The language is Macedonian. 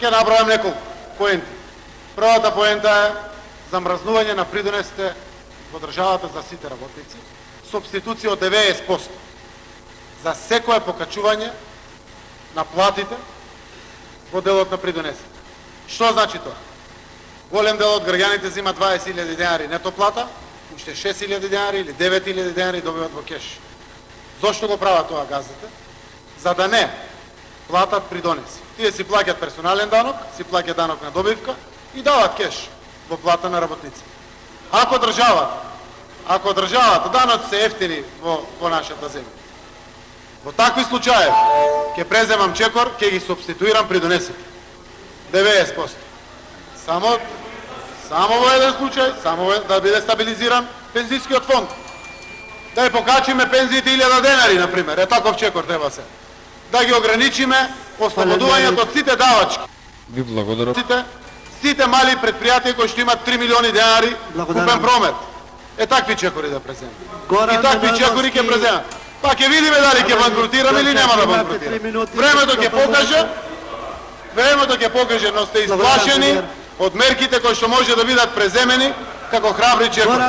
Ќе набројам неколку поенти. Првата поента е замрзнување на придонесите во државата за сите работници, субституција од 90% за секое покачување на платите во делот на придонесите. Што значи тоа? Голем дел од граѓаните зима 20.000 денари нето плата, уште 6.000 денари или 9.000 денари добиват во кеш. Зошто го прават тоа газдите? За да не платат придонеси. Тие си плаќат персонален данок, си плаќат данок на добивка и дават кеш во плата на работници. Ако државата даноци се ефтини во нашата земја, во такви случаи ќе преземам чекор, ќе ги субституирам придонесите. 90%. Само во еден случај, да биде стабилизиран пензискиот фонд. Да ја покачиме пензиите 1000 денари, например. Таков чекор треба се. Да ги ограничиме ослободувањето од сите давачки. Ви благодарам. Сите мали предпријатија кои што имат 3 милиони денари купен промет. Такви чекори да преземат. И такви чекори ќе преземат. Па ќе видиме дали ќе банкротираме или нема да банкротираме. Времето ќе покаже, но сте изплашени од мерките кои што може да бидат преземени како храбри чекори.